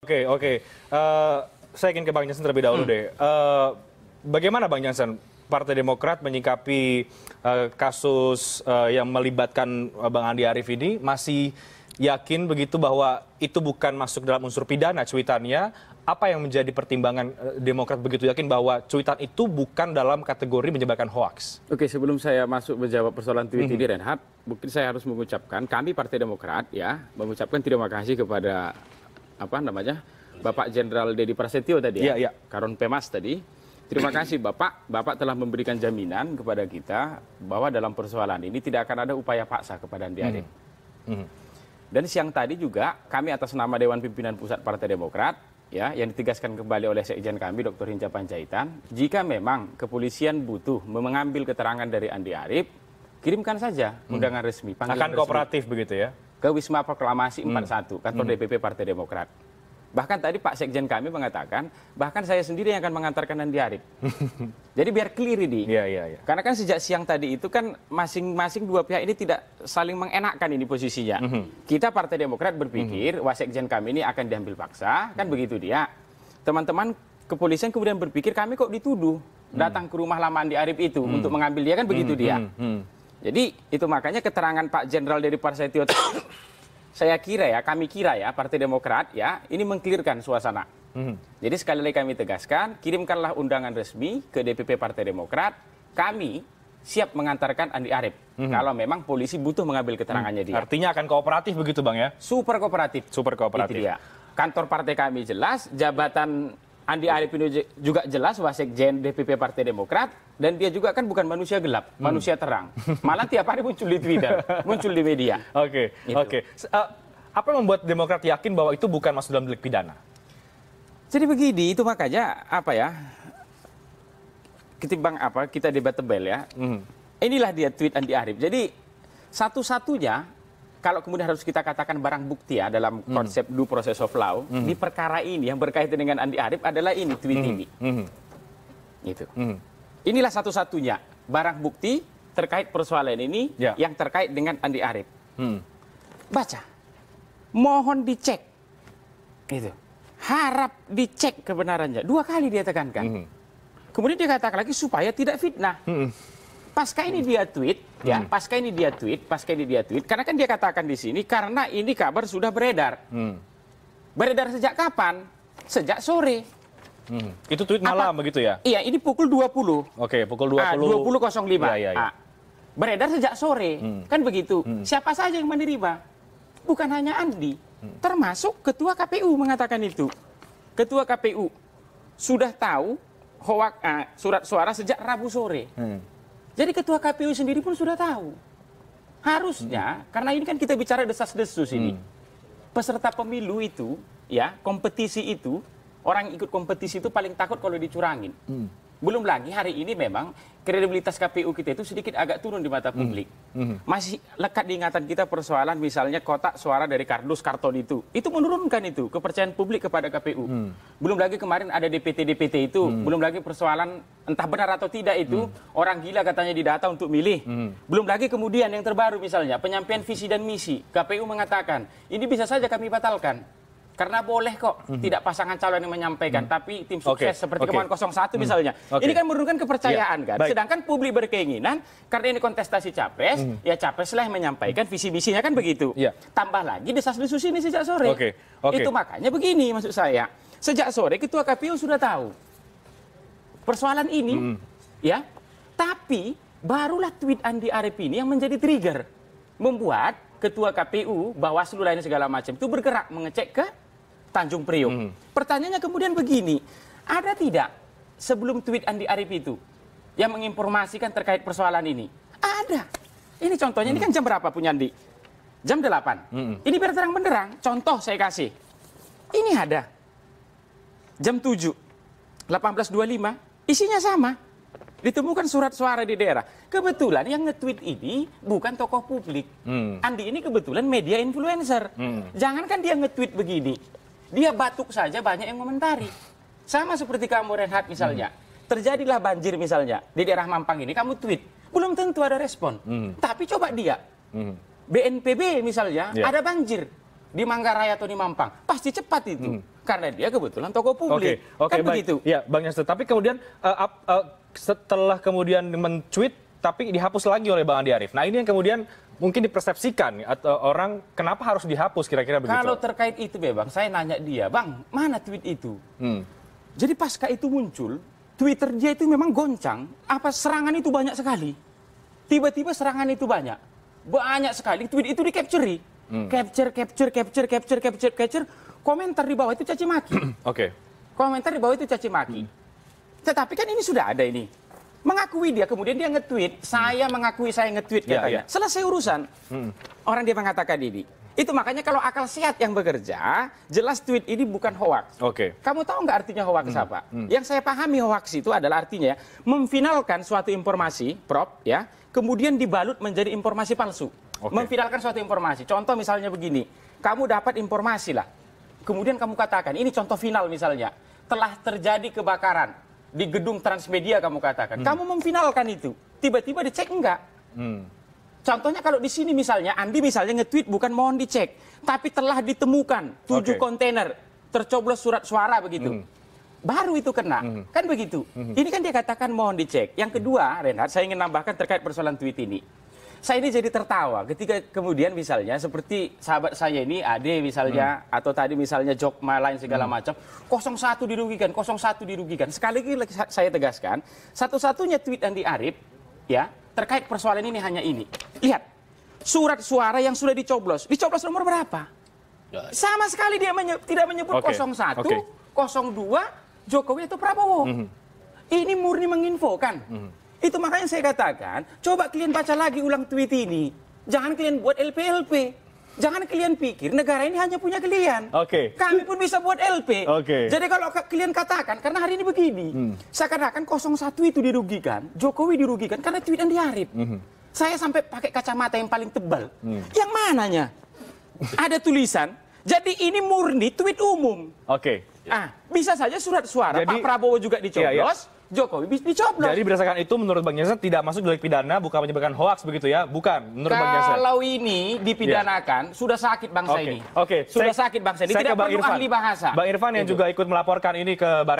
Oke. Saya ingin ke Bang Jansen terlebih dahulu deh. Bagaimana Bang Jansen, Partai Demokrat menyikapi kasus yang melibatkan Bang Andi Arief ini? Masih yakin begitu bahwa itu bukan masuk dalam unsur pidana cuitannya? Apa yang menjadi pertimbangan Demokrat begitu yakin bahwa cuitan itu bukan dalam kategori menyebarkan hoaks? Oke, sebelum saya masuk menjawab persoalan tweet ini, Reinhardt, mungkin saya harus mengucapkan, kami Partai Demokrat ya, mengucapkan terima kasih kepada Bapak Jenderal Dedi Prasetyo tadi ya, Karon Pemas tadi. Terima kasih Bapak telah memberikan jaminan kepada kita bahwa dalam persoalan ini tidak akan ada upaya paksa kepada Andi Arief. Dan siang tadi juga kami atas nama Dewan Pimpinan Pusat Partai Demokrat ya, yang ditegaskan kembali oleh Sekjen kami Dr. Hinca Panjaitan, jika memang kepolisian butuh mengambil keterangan dari Andi Arief, kirimkan saja undangan resmi. Akan kooperatif begitu ya? Ke Wisma Proklamasi 41, kantor DPP Partai Demokrat. Bahkan tadi Pak Sekjen kami mengatakan, bahkan saya sendiri yang akan mengantarkan Andi Arief. Jadi biar clear ini. Iya. Karena kan sejak siang tadi itu kan masing-masing dua pihak ini tidak saling mengenakkan ini posisinya. Kita Partai Demokrat berpikir, Wasekjen kami ini akan diambil paksa, kan begitu dia. Teman-teman kepolisian kemudian berpikir, kami kok dituduh datang ke rumah lama Andi Arief itu untuk mengambil dia, kan begitu dia. Jadi itu makanya keterangan Pak Jenderal Dedi Prasetyo kami kira ya, Partai Demokrat ya, ini mengklirkan suasana. Jadi sekali lagi kami tegaskan, kirimkanlah undangan resmi ke DPP Partai Demokrat, kami siap mengantarkan Andi Arief. Kalau memang polisi butuh mengambil keterangannya dia. Artinya akan kooperatif begitu Bang ya? Super kooperatif. Super kooperatif. Itu dia. Kantor partai kami jelas, jabatan Andi Arief ini juga jelas, Wasekjen DPP Partai Demokrat, dan dia juga kan bukan manusia gelap, manusia terang. Malah tiap hari muncul di Twitter, muncul di media. Oke. Apa yang membuat Demokrat yakin bahwa itu bukan masuk dalam delik pidana? Jadi begini, itu makanya ketimbang kita debatable ya. Inilah dia tweet Andi Arief. Jadi satu-satunya kalau kemudian harus kita katakan barang bukti ya dalam konsep due process of law, di perkara ini yang berkaitan dengan Andi Arief adalah ini, tweet ini. Gitu. Inilah satu-satunya barang bukti terkait persoalan ini yang terkait dengan Andi Arief. Baca. Mohon dicek. Gitu. Harap dicek kebenarannya. 2 kali dia tekankan. Kemudian dia katakan lagi supaya tidak fitnah. Pasca ini dia tweet, pasca ini dia tweet, karena kan dia katakan di sini, karena ini kabar sudah beredar. Beredar sejak kapan? Sejak sore. Itu tweet malam begitu ya? Iya, ini pukul 20. Oke, pukul 20. 20.05. Beredar sejak sore, kan begitu. Siapa saja yang menerima? Bukan hanya Andi, termasuk Ketua KPU mengatakan itu. Ketua KPU sudah tahu surat suara sejak Rabu sore. Jadi Ketua KPU sendiri pun sudah tahu. Harusnya, karena ini kan kita bicara desas-desus ini. Peserta pemilu itu, ya, kompetisi itu, orang yang ikut kompetisi itu paling takut kalau dicurangin. Belum lagi hari ini memang kredibilitas KPU kita itu sedikit agak turun di mata publik. Masih lekat di ingatan kita persoalan misalnya kotak suara dari kardus karton itu. Itu menurunkan itu kepercayaan publik kepada KPU. Belum lagi kemarin ada DPT-DPT itu. Belum lagi persoalan entah benar atau tidak itu. Orang gila katanya didata untuk milih. Belum lagi kemudian yang terbaru misalnya penyampaian visi dan misi. KPU mengatakan ini bisa saja kami batalkan. Karena boleh kok tidak pasangan calon yang menyampaikan, tapi tim sukses seperti kemarin 01 misalnya. Ini kan menurunkan kepercayaan kan. Sedangkan publik berkeinginan, karena ini kontestasi capres, ya capreslah yang menyampaikan visi misinya kan begitu. Tambah lagi desas-desus ini sejak sore. Itu makanya begini maksud saya. Sejak sore Ketua KPU sudah tahu persoalan ini, ya. Tapi barulah tweet Andi Arief ini yang menjadi trigger, membuat Ketua KPU, Bawaslu lain segala macam itu bergerak mengecek ke Tanjung Priok. Pertanyaannya kemudian begini, ada tidak sebelum tweet Andi Arief itu yang menginformasikan terkait persoalan ini? Ada. Ini contohnya, ini kan jam berapa punya Andi? Jam 8. Ini biar terang benderang, contoh saya kasih. Ini ada. Jam 7, 18.25, isinya sama. Ditemukan surat suara di daerah. Kebetulan yang nge-tweet ini bukan tokoh publik. Andi ini kebetulan media influencer. Jangankan dia nge-tweet begini. Dia batuk saja banyak yang komentari. Sama seperti kamu Reinhardt misalnya. Terjadilah banjir misalnya di daerah Mampang ini, kamu tweet. Belum tentu ada respon. Tapi coba dia. BNPB misalnya ada banjir di Manggarai atau di Mampang. Pasti cepat itu. Karena dia kebetulan tokoh publik. Oke, Kan baik. begitu. Ya, Bang Jansen. Tapi kemudian setelah kemudian men-tweet, tapi dihapus lagi oleh Bang Andi Arief. Nah, ini yang kemudian mungkin dipersepsikan atau orang kenapa harus dihapus kira-kira begitu? Kalau terkait itu, Bang, saya nanya dia, Bang, mana tweet itu? Jadi pasca itu muncul, Twitter dia itu memang goncang. Apa serangan itu banyak sekali? Tiba-tiba serangan itu banyak. Banyak sekali. Tweet itu di-capture. Capture. Komentar di bawah itu caci maki. Oke. Komentar di bawah itu caci maki. Tetapi kan ini sudah ada ini. Mengakui dia, kemudian dia nge-tweet. Saya mengakui saya nge-tweet katanya. Selesai urusan. Orang dia mengatakan ini. Itu makanya kalau akal sehat yang bekerja, jelas tweet ini bukan hoax. Oke. Kamu tahu nggak artinya hoax apa? Yang saya pahami hoax itu adalah artinya memfinalkan suatu informasi, Prof, ya, kemudian dibalut menjadi informasi palsu. Memfinalkan suatu informasi. Contoh misalnya begini, kamu dapat informasi lah, kemudian kamu katakan, ini contoh final misalnya, telah terjadi kebakaran di gedung Transmedia kamu katakan. Kamu memfinalkan itu, tiba-tiba dicek enggak? Contohnya kalau di sini misalnya, Andi misalnya nge-tweet bukan mohon dicek, tapi telah ditemukan 7 kontainer, tercoblos surat suara begitu. Baru itu kena, kan begitu. Ini kan dia katakan mohon dicek. Yang kedua, Reinhard, saya ingin nambahkan terkait persoalan tweet ini. Saya ini jadi tertawa ketika kemudian misalnya seperti sahabat saya ini, Ade misalnya, atau tadi misalnya Jokma lain segala macam, 01 dirugikan, 01 dirugikan. Sekali lagi saya tegaskan, satu-satunya tweet Andi Arief, ya, terkait persoalan ini hanya ini. Lihat, surat suara yang sudah dicoblos nomor berapa? Sama sekali dia tidak menyebut 01, 02, Jokowi atau Prabowo. Ini murni menginfokan. Itu makanya saya katakan, coba kalian baca lagi ulang tweet ini. Jangan kalian buat LP-LP. Jangan kalian pikir negara ini hanya punya kalian. Kami pun bisa buat LP. Jadi kalau kalian katakan, karena hari ini begini, seakan-akan 01 itu dirugikan, Jokowi dirugikan karena tweet Andi Arief. Saya sampai pakai kacamata yang paling tebal. Yang mananya? Ada tulisan, jadi ini murni tweet umum. Bisa saja surat suara, Pak Prabowo juga dicoblos. Jokowi bisa dicoblos. Jadi berdasarkan itu menurut Bang Jansen tidak masuk delik pidana, bukan menyebabkan hoax begitu ya? Bukan, menurut Bang Jansen. Kalau ini dipidanakan, sudah sakit bangsa ini. Sudah sakit bangsa ini. Tidak perlu ahli bahasa. Bang Irfan yang juga ikut melaporkan ini ke